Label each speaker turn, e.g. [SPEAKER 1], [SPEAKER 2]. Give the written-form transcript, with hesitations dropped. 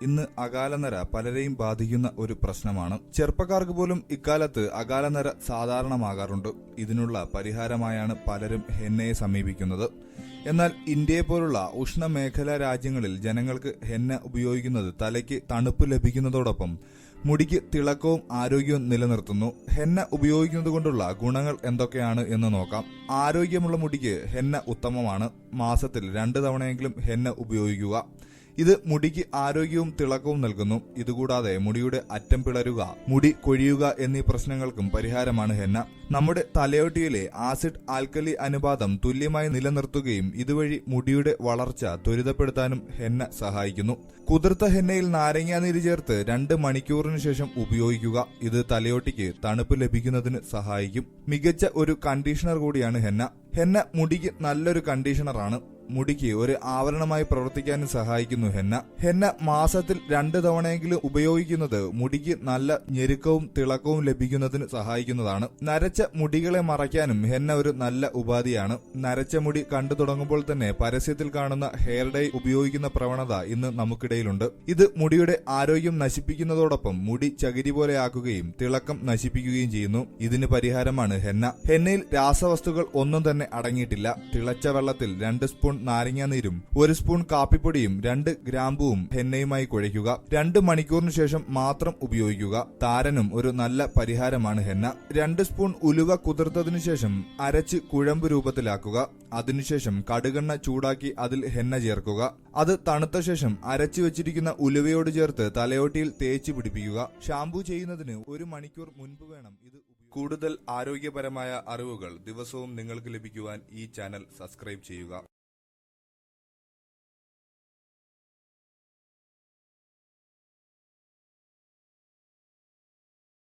[SPEAKER 1] ഇന്ന് അകാലനര പലരെയും ബാധിക്കുന്ന ഒരു പ്രശ്നമാണ്. ചെറുപ്പക്കാർക്ക് പോലും ഇക്കാലത്ത് അകാലനര സാധാരണമാകാറുണ്ട്. ഇതിനുള്ള പരിഹാരമായാണ് പലരും ഹെന്നയെ സമീപിക്കുന്നത്. എന്നാൽ ഇന്ത്യയെ പോലുള്ള ഉഷ്ണമേഖലാ രാജ്യങ്ങളിൽ ജനങ്ങൾക്ക് ഹെന്ന ഉപയോഗിക്കുന്നത് തലയ്ക്ക് തണുപ്പ് ലഭിക്കുന്നതോടൊപ്പം മുടിക്ക് തിളക്കവും ആരോഗ്യവും നിലനിർത്തുന്നു. ഹെന്ന ഉപയോഗിക്കുന്നത് കൊണ്ടുള്ള ഗുണങ്ങൾ എന്തൊക്കെയാണ് എന്ന് നോക്കാം. ആരോഗ്യമുള്ള മുടിക്ക് ഹെന്ന ഉത്തമമാണ്. മാസത്തിൽ 2 തവണയെങ്കിലും ഹെന്ന ഉപയോഗിക്കുക. ഇത് മുടിക്ക് ആരോഗ്യവും തിളക്കവും നൽകുന്നു. ഇതുകൂടാതെ മുടിയുടെ അറ്റം പിളരുക, മുടി കൊഴിയുക എന്നീ പ്രശ്നങ്ങൾക്കും പരിഹാരമാണ് ഹെന്ന. നമ്മുടെ തലയോട്ടിയിലെ ആസിഡ് ആൽക്കലി അനുപാതം തുല്യമായി നിലനിർത്തുകയും ഇതുവഴി മുടിയുടെ വളർച്ച ത്വരിതപ്പെടുത്താനും ഹെന്ന സഹായിക്കുന്നു. കുതിർത്ത ഹെന്നയിൽ നാരങ്ങാനീര് ചേർത്ത് 2 മണിക്കൂറിന് ശേഷം ഉപയോഗിക്കുക. ഇത് തലയോട്ടിക്ക് തണുപ്പ് ലഭിക്കുന്നതിന് സഹായിക്കും. മികച്ച ഒരു കണ്ടീഷണർ കൂടിയാണ് ഹെന്ന. ഹെന്ന മുടിക്ക് നല്ലൊരു കണ്ടീഷണറാണ്. മുടിക്ക് ഒരു ആവരണമായി പ്രവർത്തിക്കാനും സഹായിക്കുന്നു ഹെന്ന മാസത്തിൽ 2 തവണയെങ്കിലും ഉപയോഗിക്കുന്നത് മുടിക്ക് നല്ല ഞെരുക്കവും തിളക്കവും ലഭിക്കുന്നതിന് സഹായിക്കുന്നതാണ്. നരച്ച മുടികളെ മറയ്ക്കാനും ഹെന്ന ഒരു നല്ല ഉപാധിയാണ്. നരച്ച മുടി കണ്ടു തുടങ്ങുമ്പോൾ തന്നെ പരസ്യത്തിൽ കാണുന്ന ഹെയർ ഡൈ ഉപയോഗിക്കുന്ന പ്രവണത ഇന്ന് നമുക്കിടയിലുണ്ട്. ഇത് മുടിയുടെ ആരോഗ്യം നശിപ്പിക്കുന്നതോടൊപ്പം മുടി ചകിരി പോലെയാക്കുകയും തിളക്കം നശിപ്പിക്കുകയും ചെയ്യുന്നു. ഇതിന് പരിഹാരമാണ് ഹെന്ന. ഹെന്നയിൽ രാസവസ്തുക്കൾ ഒന്നും തന്നെ അടങ്ങിയിട്ടില്ല. തിളച്ച വെള്ളത്തിൽ 2 സ്പൂൺ നാരങ്ങാനീരും 1 സ്പൂൺ കാപ്പിപ്പൊടിയും 2 ഗ്രാമ്പുവും ഹെന്നയുമായി കുഴയ്ക്കുക. 2 മണിക്കൂറിന് ശേഷം മാത്രം ഉപയോഗിക്കുക. താരനും ഒരു നല്ല പരിഹാരമാണ് ഹെന്ന. 2 സ്പൂൺ ഉലുവ കുതിർത്തതിനു ശേഷം അരച്ച് കുഴമ്പ് രൂപത്തിലാക്കുക. അതിനുശേഷം കടുകെണ്ണ ചൂടാക്കി അതിൽ ഹെന്ന ചേർക്കുക. അത് തണുത്ത ശേഷം അരച്ചു വെച്ചിരിക്കുന്ന ഉലുവയോട് ചേർത്ത് തലയോട്ടിയിൽ തേച്ച് പിടിപ്പിക്കുക. ഷാംപൂ ചെയ്യുന്നതിന് 1 മണിക്കൂർ മുൻപ് വേണം ഇത്. കൂടുതൽ ആരോഗ്യപരമായ അറിവുകൾ ദിവസവും നിങ്ങൾക്ക് ലഭിക്കുവാൻ ഈ ചാനൽ സബ്സ്ക്രൈബ് ചെയ്യുക.